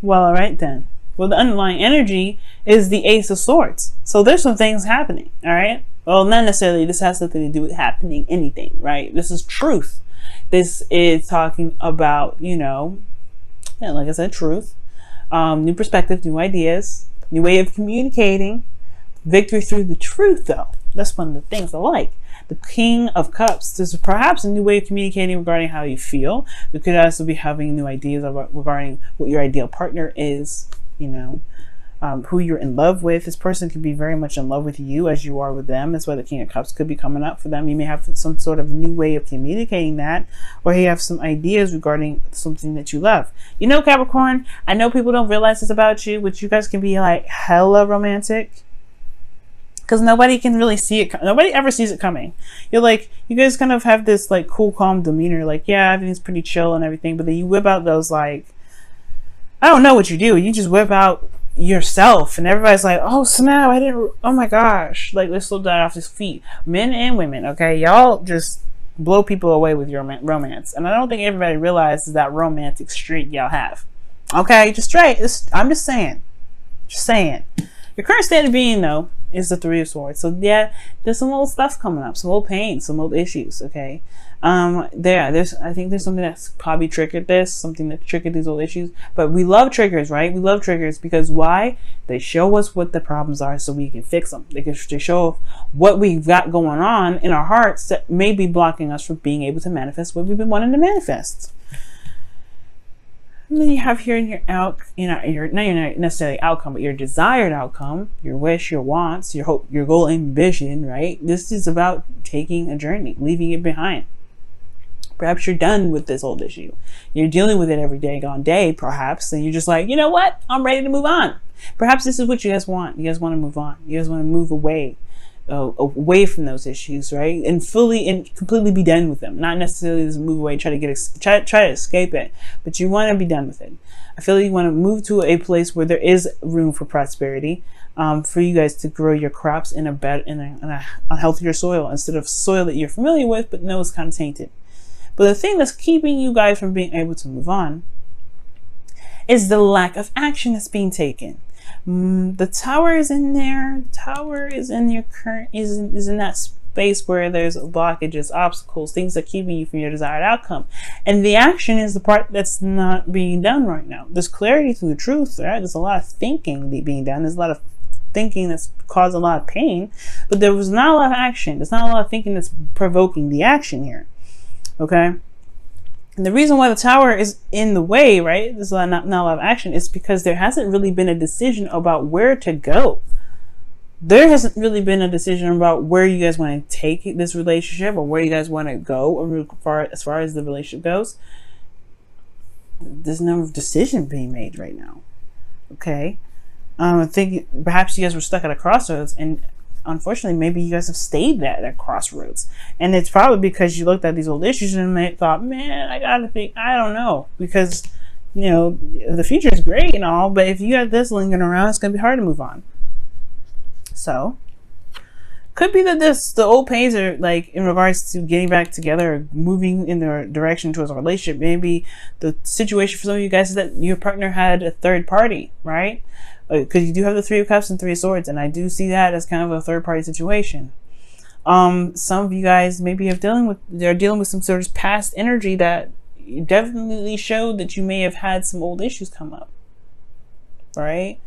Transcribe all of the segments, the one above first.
Well, all right then. Well, the underlying energy is the Ace of Swords. So there's some things happening, all right? Well, not necessarily this has something to do with happening anything, right? This is truth. This is talking about, you know, yeah, like I said, truth, new perspective, new ideas, new way of communicating, victory through the truth, though. That's one of the things I like. The King of Cups. There's perhaps a new way of communicating regarding how you feel. We could also be having new ideas regarding what your ideal partner is, you know, who you're in love with. This person could be very much in love with you as you are with them. That's why the King of Cups could be coming up for them. You may have some sort of new way of communicating that, or you have some ideas regarding something that you love. You know, Capricorn, I know people don't realize this about you, but you guys can be like hella romantic. Because nobody can really see it. Nobody ever sees it coming. You're like, you guys kind of have this like cool, calm demeanor. Like, yeah, everything's pretty chill and everything. But then you whip out those like, I don't know what you do. You just whip out yourself. And everybody's like, oh, snap. Oh my gosh. Like, let's slow down off his feet. Men and women, okay? Y'all just blow people away with your romance. And I don't think everybody realizes that romantic streak y'all have. Okay? Just straight. I'm just saying. Just saying. Your current state of being, though, is the Three of Swords. So yeah, there's some old stuff coming up, some old pain, some old issues. Okay, I think there's something that's probably triggered this, something that triggered these old issues. But we love triggers, right? We love triggers because why? They show us what the problems are, so we can fix them. They show what we've got going on in our hearts that may be blocking us from being able to manifest what we've been wanting to manifest. And then you have here in your not necessarily outcome, but your desired outcome, your wish, your wants, your hope, your goal and vision, right? This is about taking a journey, leaving it behind. Perhaps you're done with this old issue. You're dealing with it every day, perhaps, and you're just like, you know what? I'm ready to move on. Perhaps this is what you guys want. You guys want to move on. You guys want to move away from those issues, right? And completely be done with them. Not necessarily just move away, try to escape it, but you want to be done with it. I feel like you want to move to a place where there is room for prosperity, for you guys to grow your crops in a healthier soil instead of soil that you're familiar with, but know is kind of tainted. But the thing that's keeping you guys from being able to move on is the lack of action that's being taken. The Tower is in there. The Tower is in your is in that space where there's blockages, obstacles, things that are keeping you from your desired outcome. And the action is the part that's not being done right now. There's clarity through the truth, right? There's a lot of thinking being done. There's a lot of thinking that's caused a lot of pain, but there was not a lot of action. There's not a lot of thinking that's provoking the action here. Okay? And the reason why the Tower is in the way, right, there's not a lot of action, is because there hasn't really been a decision about where to go. There hasn't really been a decision about where you guys want to take this relationship or where you guys want to go as far as the relationship goes. There's no decision being made right now. Okay? I think perhaps you guys were stuck at a crossroads, and unfortunately, maybe you guys have stayed at that crossroads. And it's probably because you looked at these old issues and thought, man, I gotta think, I don't know. Because, you know, the future is great and all, but if you got this lingering around, it's gonna be hard to move on. So, could be that the old pains are like in regards to getting back together or moving in the direction towards a relationship. Maybe the situation for some of you guys is that your partner had a third party, right? Because you do have the Three of Cups and Three of Swords, and I do see that as kind of a third-party situation. Some of you guys maybe they're dealing with some sort of past energy that definitely showed that you may have had some old issues come up, right?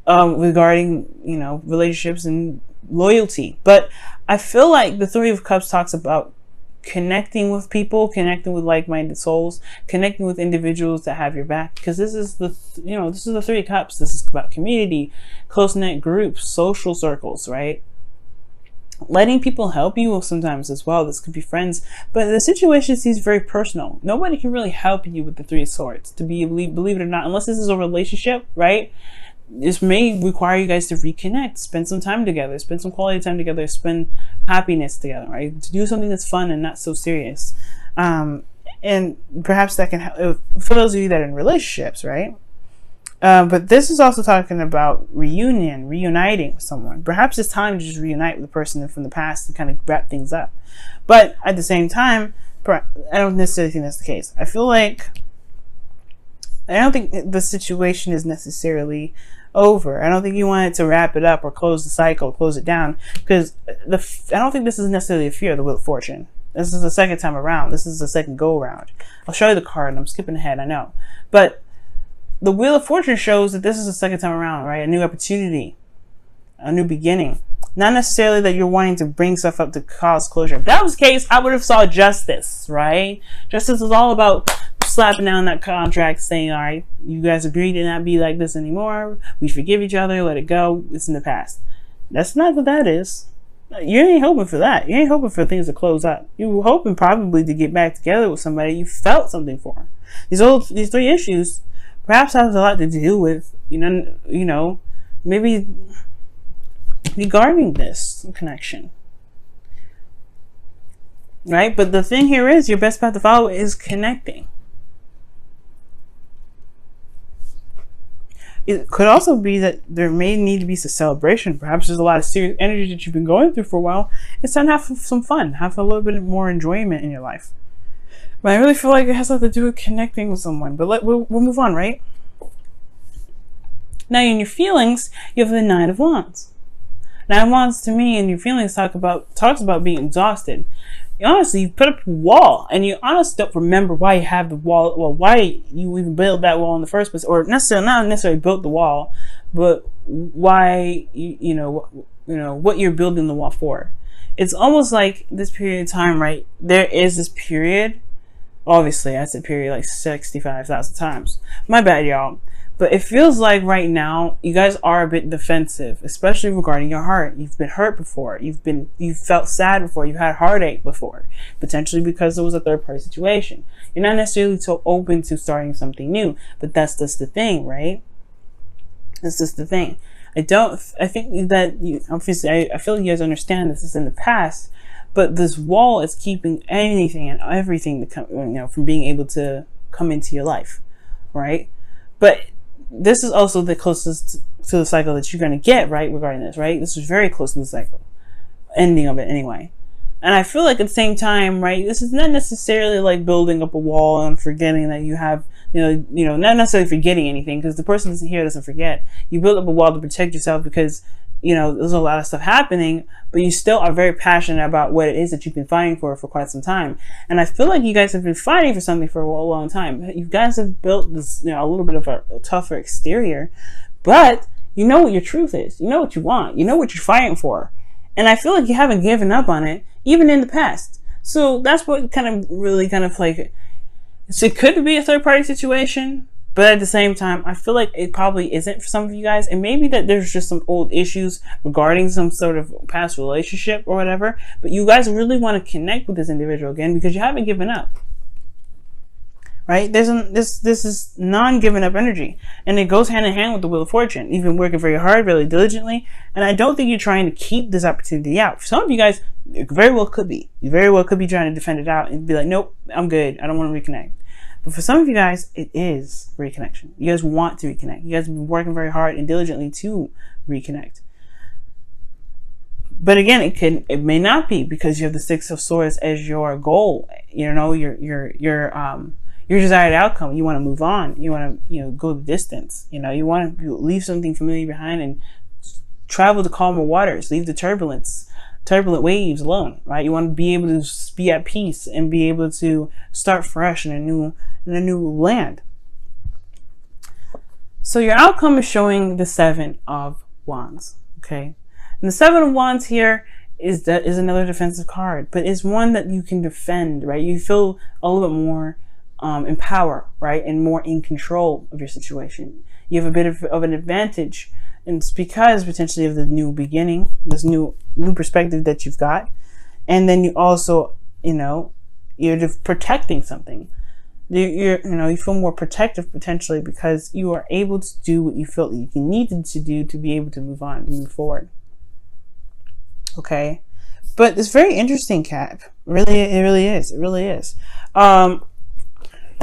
Regarding, you know, relationships and loyalty. But I feel like the Three of Cups talks about connecting with people, connecting with like-minded souls, connecting with individuals that have your back, because this is the Three of Cups. This is about community, close-knit groups, social circles, right? Letting people help you sometimes as well. This could be friends, but the situation seems very personal. Nobody can really help you with the Three of Swords, believe it or not, unless this is a relationship, right? This may require you guys to reconnect, spend some time together, spend some quality time together, spend happiness together, right? To do something that's fun and not so serious. And perhaps that can help for those of you that are in relationships, right? But this is also talking about reuniting with someone. Perhaps it's time to just reunite with the person from the past to kind of wrap things up. But at the same time, I don't necessarily think that's the case. I feel like I don't think the situation is necessarily over. I don't think you wanted to wrap it up or close the cycle, close it down, because I don't think this is necessarily a fear of the Wheel of Fortune. This is the second time around. This is the second go around. I'll show you the card. I'm skipping ahead, I know. But the Wheel of Fortune shows that this is the second time around, right? A new opportunity, a new beginning. Not necessarily that you're wanting to bring stuff up to cause closure. If that was the case, I would have saw justice, right? Justice is all about slapping down that contract, saying, all right, you guys agree to not be like this anymore. We forgive each other. Let it go. It's in the past. That's not what that is. You ain't hoping for that. You ain't hoping for things to close up. You were hoping probably to get back together with somebody you felt something for. These three issues perhaps has a lot to do with, you know, maybe regarding this connection, right? But the thing here is, your best path to follow is connecting. It could also be that there may need to be some celebration. Perhaps there's a lot of serious energy that you've been going through for a while. It's time to have some fun, have a little bit more enjoyment in your life. But I really feel like it has a lot to do with connecting with someone. But we'll move on, right? Now, in your feelings, you have the Nine of Wands. Nine of Wands, to me, in your feelings, talks about being exhausted. Honestly, you put up a wall, and you honestly don't remember why you have the wall. Well, why you even built that wall in the first place, or not necessarily built the wall, but why you know what you're building the wall for. It's almost like this period of time, right? There is this period. Obviously, I said period like 65,000 times. My bad, y'all. But it feels like right now you guys are a bit defensive, especially regarding your heart. You've been hurt before. You've felt sad before. You've had heartache before, potentially because it was a third party situation. You're not necessarily so open to starting something new, but that's just the thing, right? That's just the thing. I think that you obviously I feel like you guys understand this is in the past, but this wall is keeping anything and everything to come, from being able to come into your life, right? But this is also the closest to the cycle that you're going to get, right, regarding this, right? This is very close to the cycle, ending of it anyway. And I feel like at the same time, right, this is not necessarily like building up a wall and forgetting that you have, not necessarily forgetting anything, because the person here doesn't forget. You build up a wall to protect yourself because, there's a lot of stuff happening, but you still are very passionate about what it is that you've been fighting for quite some time. And I feel like you guys have been fighting for something for a long time. You guys have built this, a little bit of a tougher exterior, but you know what your truth is. You know what you want. You know what you're fighting for. And I feel like you haven't given up on it, even in the past. So that's what kind of like, so it could be a third party situation, but at the same time, I feel like it probably isn't for some of you guys. And maybe that there's just some old issues regarding some sort of past relationship or whatever. But you guys really want to connect with this individual again because you haven't given up. Right? This is non-giving up energy. And it goes hand in hand with the Wheel of Fortune. You've been working very hard, really diligently. And I don't think you're trying to keep this opportunity out. For some of you guys, it very well could be. You very well could be trying to defend it out and be like, nope, I'm good. I don't want to reconnect. But for some of you guys, it is reconnection. You guys want to reconnect. You guys have been working very hard and diligently to reconnect. But again, it may not be because you have the Six of Swords as your goal. Your desired outcome. You want to move on. You want to go the distance. You want to leave something familiar behind and travel to calmer waters. Leave the turbulent waves alone, right? You want to be able to be at peace and be able to start fresh in a new land. So your outcome is showing the Seven of Wands, okay? And the Seven of Wands here is another defensive card, but it's one that you can defend, right? You feel a little bit more in power, right? And more in control of your situation. You have a bit of an advantage. And it's because potentially of the new beginning, this new perspective that you've got. And then you also, you're just protecting something. You feel more protective potentially because you are able to do what you felt you needed to do to be able to move on, to move forward. Okay. But it's very interesting, Cap. It really is.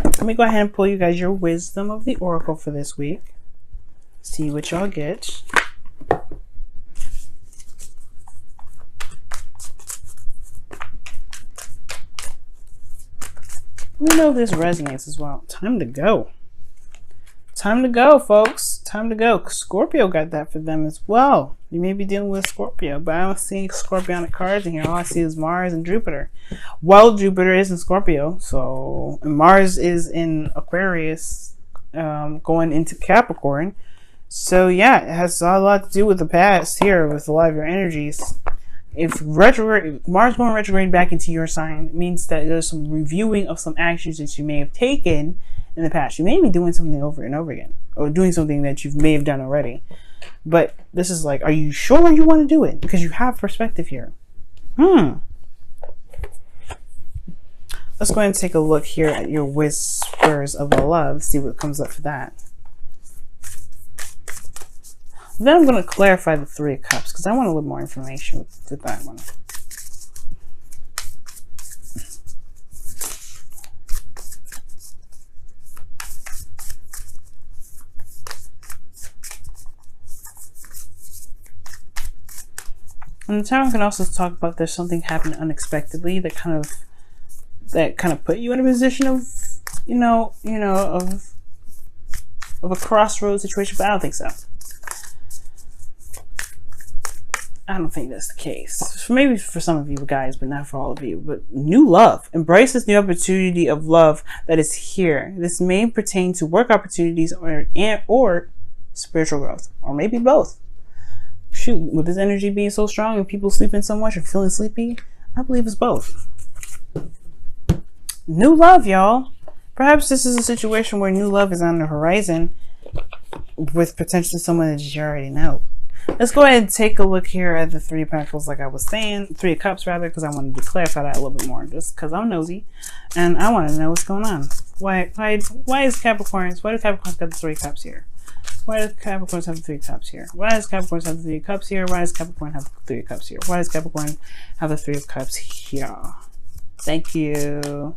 Let me go ahead and pull you guys your wisdom of the Oracle for this week. See what y'all get. Let me know if this resonates as well. Time to go. Time to go, folks. Time to go. Scorpio got that for them as well. You may be dealing with Scorpio, but I don't see Scorpionic cards in here. All I see is Mars and Jupiter. Well, Jupiter is in Scorpio, so and Mars is in Aquarius, going into Capricorn. So yeah, it has a lot to do with the past here with a lot of your energies. If retrograde, Mars going retrograde back into your sign, it means that there's some reviewing of some actions that you may have taken in the past. You may be doing something over and over again, or doing something that you may have done already. But this is like, are you sure you want to do it? Because you have perspective here. Let's go ahead and take a look here at your whispers of love, see what comes up for that. Then I'm going to clarify the Three of Cups because I want a little more information with that one. And the Tower can also talk about there's something happened unexpectedly that kind of put you in a position of, of a crossroads situation, but I don't think so. I don't think that's the case. Maybe for some of you guys, but not for all of you. But new love. Embrace this new opportunity of love that is here. This may pertain to work opportunities or spiritual growth, or maybe both. Shoot, with this energy being so strong and people sleeping so much or feeling sleepy, I believe it's both. New love, y'all. Perhaps this is a situation where new love is on the horizon with potentially someone that you already know. Let's go ahead and take a look here at the Three of Pentacles, like I was saying, Three of Cups rather, because I wanted to clarify that a little bit more, just because I'm nosy and I want to know what's going on. Why is Capricorns? Why do Capricorns got the Three of Cups here? Why does Capricorns have the Three of Cups here? Why does Capricorns have the Three of Cups here? Why does Capricorn have the Three of Cups here? Why does Capricorn have the Three of Cups here? Thank you.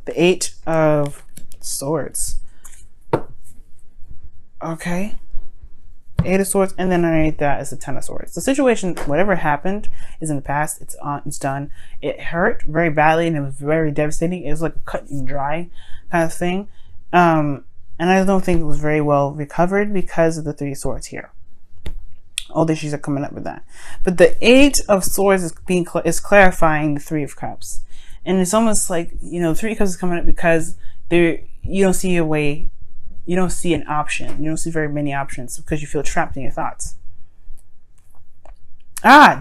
The Eight of Swords. Okay. Eight of Swords, and then underneath that is the Ten of Swords. The situation, whatever happened, is in the past. It's on. It's done. It hurt very badly, and it was very devastating. It was like a cut and dry kind of thing, and I don't think it was very well recovered because of the Three of Swords here. All the issues are coming up with that, but the Eight of Swords is clarifying the Three of Cups, and it's almost like Three of Cups is coming up because you don't see a way. You don't see an option. You don't see very many options because you feel trapped in your thoughts.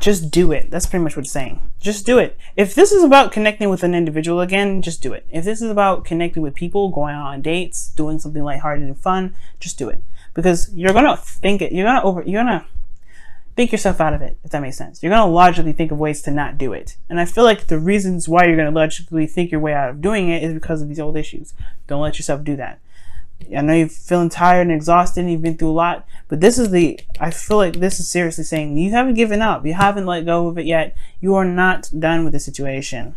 Just do it. That's pretty much what it's saying. Just do it. If this is about connecting with an individual again, just do it. If this is about connecting with people, going on dates, doing something lighthearted and fun, just do it. Because you're gonna think it. You're gonna think yourself out of it, if that makes sense. You're gonna logically think of ways to not do it. And I feel like the reasons why you're gonna logically think your way out of doing it is because of these old issues. Don't let yourself do that. I know you're feeling tired and exhausted and you've been through a lot, but I feel like this is seriously saying you haven't given up. You haven't let go of it yet. You are not done with the situation.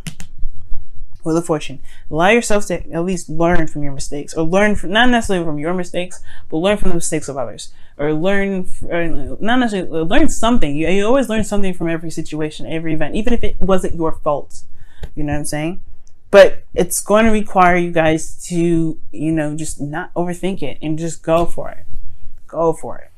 Wheel of Fortune. Allow yourself to at least learn from your mistakes, or learn from, not necessarily from your mistakes, but learn from the mistakes of others, or learn something. You always learn something from every situation, every event, even if it wasn't your fault. You know what I'm saying? But it's going to require you guys to, just not overthink it and just go for it. Go for it.